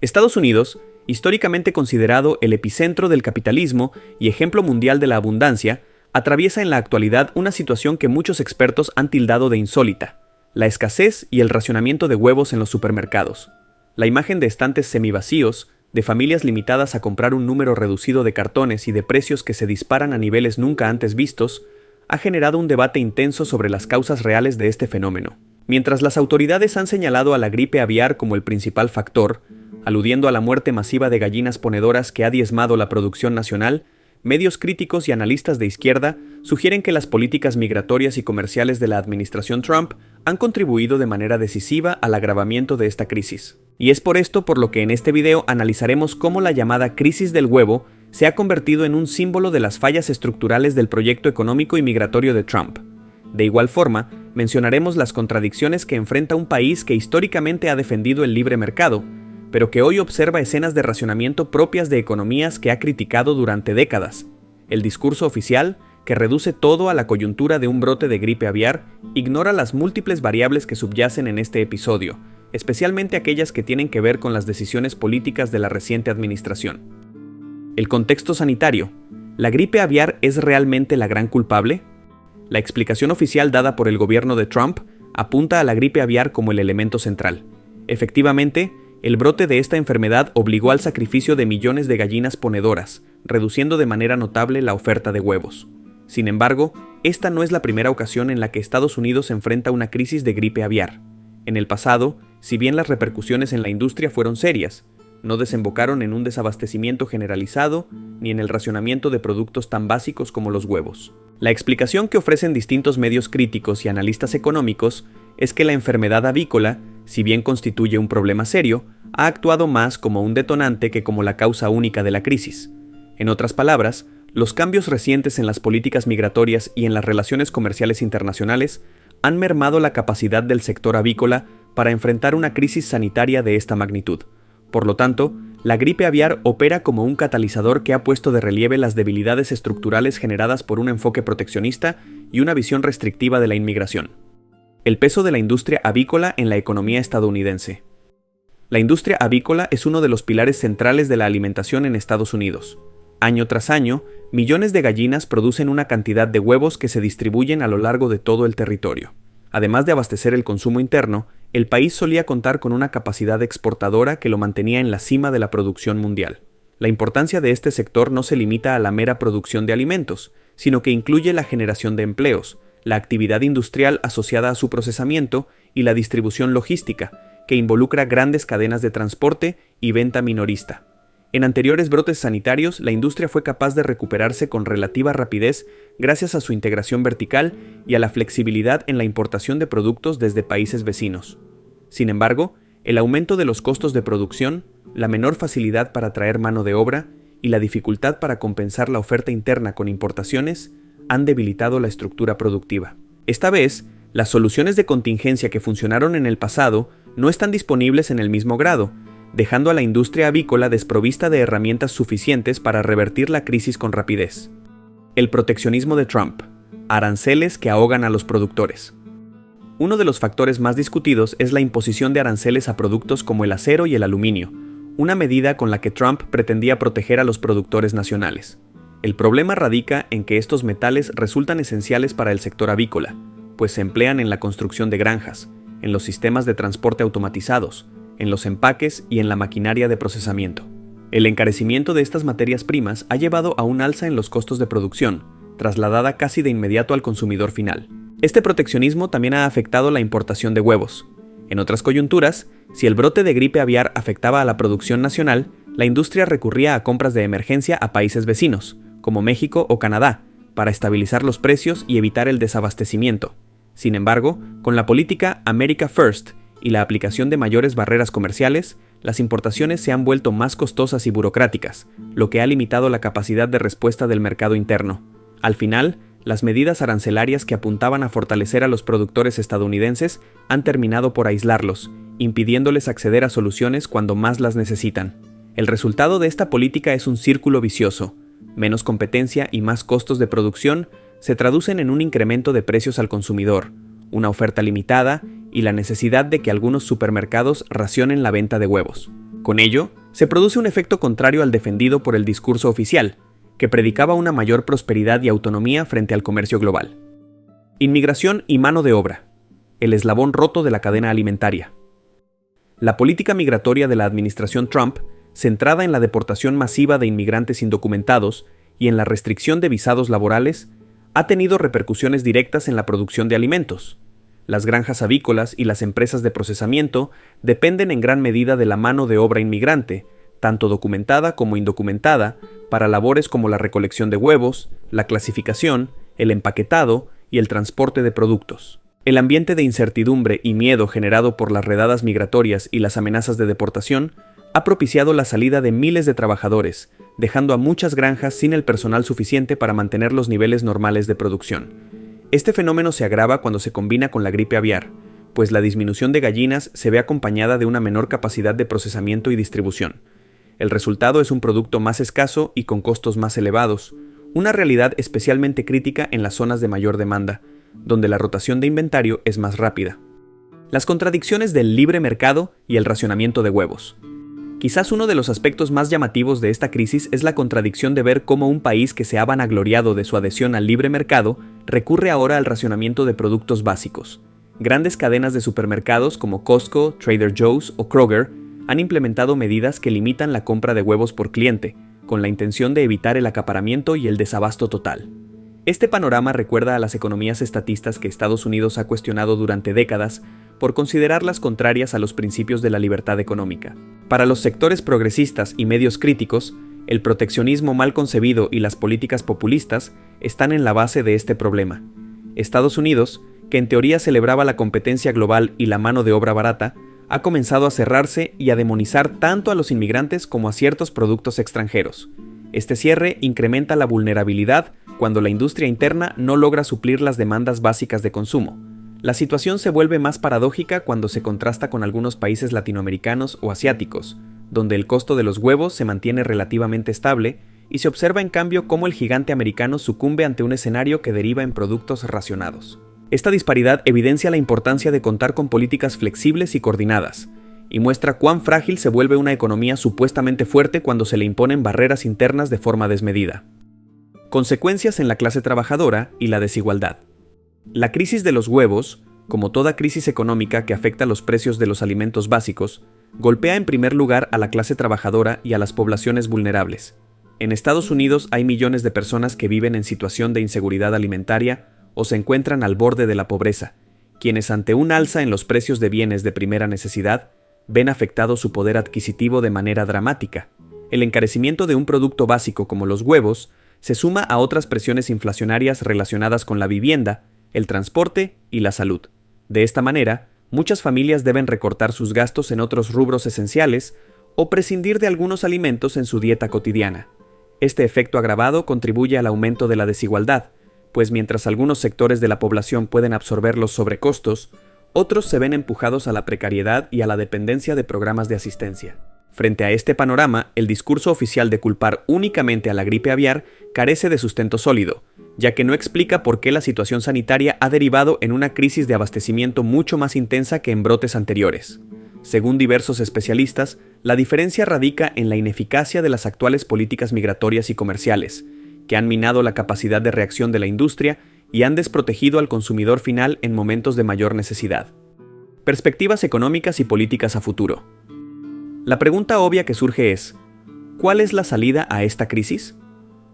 Estados Unidos, históricamente considerado el epicentro del capitalismo y ejemplo mundial de la abundancia, atraviesa en la actualidad una situación que muchos expertos han tildado de insólita: la escasez y el racionamiento de huevos en los supermercados. La imagen de estantes semivacíos, de familias limitadas a comprar un número reducido de cartones y de precios que se disparan a niveles nunca antes vistos, ha generado un debate intenso sobre las causas reales de este fenómeno. Mientras las autoridades han señalado a la gripe aviar como el principal factor, aludiendo a la muerte masiva de gallinas ponedoras que ha diezmado la producción nacional, medios críticos y analistas de izquierda sugieren que las políticas migratorias y comerciales de la administración Trump han contribuido de manera decisiva al agravamiento de esta crisis. Y es por esto por lo que en este video analizaremos cómo la llamada crisis del huevo se ha convertido en un símbolo de las fallas estructurales del proyecto económico y migratorio de Trump. De igual forma, mencionaremos las contradicciones que enfrenta un país que históricamente ha defendido el libre mercado, pero que hoy observa escenas de racionamiento propias de economías que ha criticado durante décadas. El discurso oficial, que reduce todo a la coyuntura de un brote de gripe aviar, ignora las múltiples variables que subyacen en este episodio, especialmente aquellas que tienen que ver con las decisiones políticas de la reciente administración. El contexto sanitario. ¿La gripe aviar es realmente la gran culpable? La explicación oficial dada por el gobierno de Trump apunta a la gripe aviar como el elemento central. Efectivamente, el brote de esta enfermedad obligó al sacrificio de millones de gallinas ponedoras, reduciendo de manera notable la oferta de huevos. Sin embargo, esta no es la primera ocasión en la que Estados Unidos enfrenta una crisis de gripe aviar. En el pasado, si bien las repercusiones en la industria fueron serias, no desembocaron en un desabastecimiento generalizado ni en el racionamiento de productos tan básicos como los huevos. La explicación que ofrecen distintos medios críticos y analistas económicos es que la enfermedad avícola, si bien constituye un problema serio, ha actuado más como un detonante que como la causa única de la crisis. En otras palabras, los cambios recientes en las políticas migratorias y en las relaciones comerciales internacionales han mermado la capacidad del sector avícola para enfrentar una crisis sanitaria de esta magnitud. Por lo tanto, la gripe aviar opera como un catalizador que ha puesto de relieve las debilidades estructurales generadas por un enfoque proteccionista y una visión restrictiva de la inmigración. El peso de la industria avícola en la economía estadounidense. La industria avícola es uno de los pilares centrales de la alimentación en Estados Unidos. Año tras año, millones de gallinas producen una cantidad de huevos que se distribuyen a lo largo de todo el territorio. Además de abastecer el consumo interno, el país solía contar con una capacidad exportadora que lo mantenía en la cima de la producción mundial. La importancia de este sector no se limita a la mera producción de alimentos, sino que incluye la generación de empleos, la actividad industrial asociada a su procesamiento y la distribución logística, que involucra grandes cadenas de transporte y venta minorista. En anteriores brotes sanitarios, la industria fue capaz de recuperarse con relativa rapidez gracias a su integración vertical y a la flexibilidad en la importación de productos desde países vecinos. Sin embargo, el aumento de los costos de producción, la menor facilidad para atraer mano de obra y la dificultad para compensar la oferta interna con importaciones han debilitado la estructura productiva. Esta vez, las soluciones de contingencia que funcionaron en el pasado no están disponibles en el mismo grado, dejando a la industria avícola desprovista de herramientas suficientes para revertir la crisis con rapidez. El proteccionismo de Trump. Aranceles que ahogan a los productores. Uno de los factores más discutidos es la imposición de aranceles a productos como el acero y el aluminio, una medida con la que Trump pretendía proteger a los productores nacionales. El problema radica en que estos metales resultan esenciales para el sector avícola, pues se emplean en la construcción de granjas, en los sistemas de transporte automatizados, en los empaques y en la maquinaria de procesamiento. El encarecimiento de estas materias primas ha llevado a un alza en los costos de producción, trasladada casi de inmediato al consumidor final. Este proteccionismo también ha afectado la importación de huevos. En otras coyunturas, si el brote de gripe aviar afectaba a la producción nacional, la industria recurría a compras de emergencia a países vecinos, como México o Canadá, para estabilizar los precios y evitar el desabastecimiento. Sin embargo, con la política America First y la aplicación de mayores barreras comerciales, las importaciones se han vuelto más costosas y burocráticas, lo que ha limitado la capacidad de respuesta del mercado interno. Al final, las medidas arancelarias que apuntaban a fortalecer a los productores estadounidenses han terminado por aislarlos, impidiéndoles acceder a soluciones cuando más las necesitan. El resultado de esta política es un círculo vicioso. Menos competencia y más costos de producción se traducen en un incremento de precios al consumidor, una oferta limitada y la necesidad de que algunos supermercados racionen la venta de huevos. Con ello, se produce un efecto contrario al defendido por el discurso oficial, que predicaba una mayor prosperidad y autonomía frente al comercio global. Inmigración y mano de obra, el eslabón roto de la cadena alimentaria. La política migratoria de la administración Trump, centrada en la deportación masiva de inmigrantes indocumentados y en la restricción de visados laborales, ha tenido repercusiones directas en la producción de alimentos. Las granjas avícolas y las empresas de procesamiento dependen en gran medida de la mano de obra inmigrante, tanto documentada como indocumentada, para labores como la recolección de huevos, la clasificación, el empaquetado y el transporte de productos. El ambiente de incertidumbre y miedo generado por las redadas migratorias y las amenazas de deportación ha propiciado la salida de miles de trabajadores, dejando a muchas granjas sin el personal suficiente para mantener los niveles normales de producción. Este fenómeno se agrava cuando se combina con la gripe aviar, pues la disminución de gallinas se ve acompañada de una menor capacidad de procesamiento y distribución. El resultado es un producto más escaso y con costos más elevados, una realidad especialmente crítica en las zonas de mayor demanda, donde la rotación de inventario es más rápida. Las contradicciones del libre mercado y el racionamiento de huevos. Quizás uno de los aspectos más llamativos de esta crisis es la contradicción de ver cómo un país que se ha vanagloriado de su adhesión al libre mercado recurre ahora al racionamiento de productos básicos. Grandes cadenas de supermercados como Costco, Trader Joe's o Kroger han implementado medidas que limitan la compra de huevos por cliente, con la intención de evitar el acaparamiento y el desabasto total. Este panorama recuerda a las economías estatistas que Estados Unidos ha cuestionado durante décadas por considerarlas contrarias a los principios de la libertad económica. Para los sectores progresistas y medios críticos, el proteccionismo mal concebido y las políticas populistas están en la base de este problema. Estados Unidos, que en teoría celebraba la competencia global y la mano de obra barata, ha comenzado a cerrarse y a demonizar tanto a los inmigrantes como a ciertos productos extranjeros. Este cierre incrementa la vulnerabilidad cuando la industria interna no logra suplir las demandas básicas de consumo. La situación se vuelve más paradójica cuando se contrasta con algunos países latinoamericanos o asiáticos, donde el costo de los huevos se mantiene relativamente estable y se observa en cambio cómo el gigante americano sucumbe ante un escenario que deriva en productos racionados. Esta disparidad evidencia la importancia de contar con políticas flexibles y coordinadas, y muestra cuán frágil se vuelve una economía supuestamente fuerte cuando se le imponen barreras internas de forma desmedida. Consecuencias en la clase trabajadora y la desigualdad. La crisis de los huevos, como toda crisis económica que afecta los precios de los alimentos básicos, golpea en primer lugar a la clase trabajadora y a las poblaciones vulnerables. En Estados Unidos hay millones de personas que viven en situación de inseguridad alimentaria o se encuentran al borde de la pobreza, quienes ante un alza en los precios de bienes de primera necesidad, ven afectado su poder adquisitivo de manera dramática. El encarecimiento de un producto básico como los huevos se suma a otras presiones inflacionarias relacionadas con la vivienda, el transporte y la salud. De esta manera, muchas familias deben recortar sus gastos en otros rubros esenciales o prescindir de algunos alimentos en su dieta cotidiana. Este efecto agravado contribuye al aumento de la desigualdad, pues mientras algunos sectores de la población pueden absorber los sobrecostos, otros se ven empujados a la precariedad y a la dependencia de programas de asistencia. Frente a este panorama, el discurso oficial de culpar únicamente a la gripe aviar carece de sustento sólido, ya que no explica por qué la situación sanitaria ha derivado en una crisis de abastecimiento mucho más intensa que en brotes anteriores. Según diversos especialistas, la diferencia radica en la ineficacia de las actuales políticas migratorias y comerciales, que han minado la capacidad de reacción de la industria y han desprotegido al consumidor final en momentos de mayor necesidad. Perspectivas económicas y políticas a futuro. La pregunta obvia que surge es, ¿cuál es la salida a esta crisis?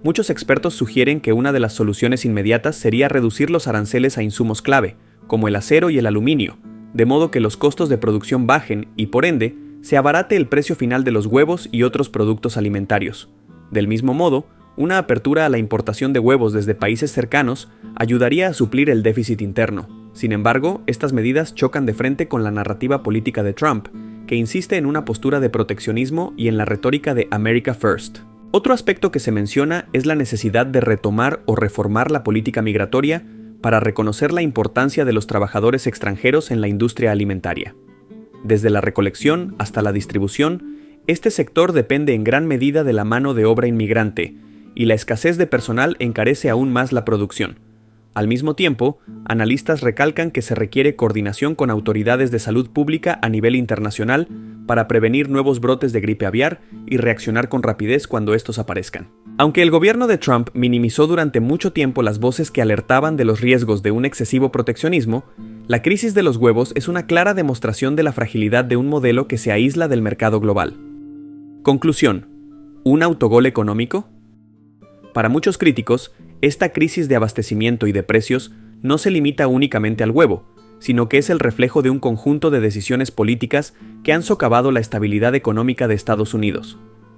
Muchos expertos sugieren que una de las soluciones inmediatas sería reducir los aranceles a insumos clave, como el acero y el aluminio, de modo que los costos de producción bajen y, por ende, se abarate el precio final de los huevos y otros productos alimentarios. Del mismo modo, una apertura a la importación de huevos desde países cercanos ayudaría a suplir el déficit interno. Sin embargo, estas medidas chocan de frente con la narrativa política de Trump, que insiste en una postura de proteccionismo y en la retórica de America First. Otro aspecto que se menciona es la necesidad de retomar o reformar la política migratoria para reconocer la importancia de los trabajadores extranjeros en la industria alimentaria. Desde la recolección hasta la distribución, este sector depende en gran medida de la mano de obra inmigrante, y la escasez de personal encarece aún más la producción. Al mismo tiempo, analistas recalcan que se requiere coordinación con autoridades de salud pública a nivel internacional para prevenir nuevos brotes de gripe aviar y reaccionar con rapidez cuando estos aparezcan. Aunque el gobierno de Trump minimizó durante mucho tiempo las voces que alertaban de los riesgos de un excesivo proteccionismo, la crisis de los huevos es una clara demostración de la fragilidad de un modelo que se aísla del mercado global. Conclusión: ¿un autogol económico? Para muchos críticos, esta crisis de abastecimiento y de precios no se limita únicamente al huevo, sino que es el reflejo de un conjunto de decisiones políticas que han socavado la estabilidad económica de Estados Unidos.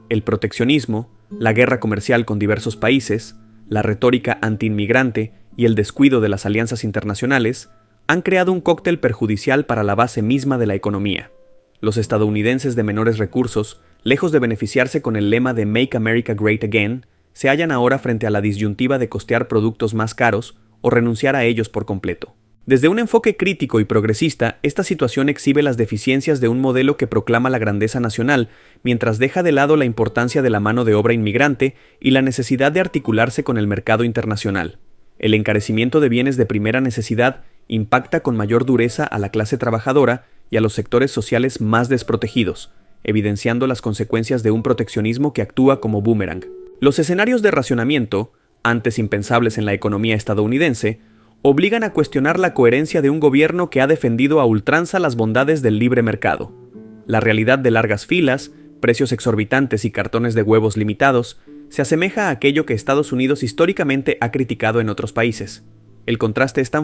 El proteccionismo, la guerra comercial con diversos países, la retórica antiinmigrante y el descuido de las alianzas internacionales han creado un cóctel perjudicial para la base misma de la economía. Los estadounidenses de menores recursos, lejos de beneficiarse con el lema de Make America Great Again, se hallan ahora frente a la disyuntiva de costear productos más caros o renunciar a ellos por completo. Desde un enfoque crítico y progresista, esta situación exhibe las deficiencias de un modelo que proclama la grandeza nacional, mientras deja de lado la importancia de la mano de obra inmigrante y la necesidad de articularse con el mercado internacional. El encarecimiento de bienes de primera necesidad impacta con mayor dureza a la clase trabajadora y a los sectores sociales más desprotegidos, evidenciando las consecuencias de un proteccionismo que actúa como boomerang. Los escenarios de racionamiento, antes impensables en la economía estadounidense, obligan a cuestionar la coherencia de un gobierno que ha defendido a ultranza las bondades del libre mercado. La realidad de largas filas, precios exorbitantes y cartones de huevos limitados se asemeja a aquello que Estados Unidos históricamente ha criticado en otros países. El contraste es tan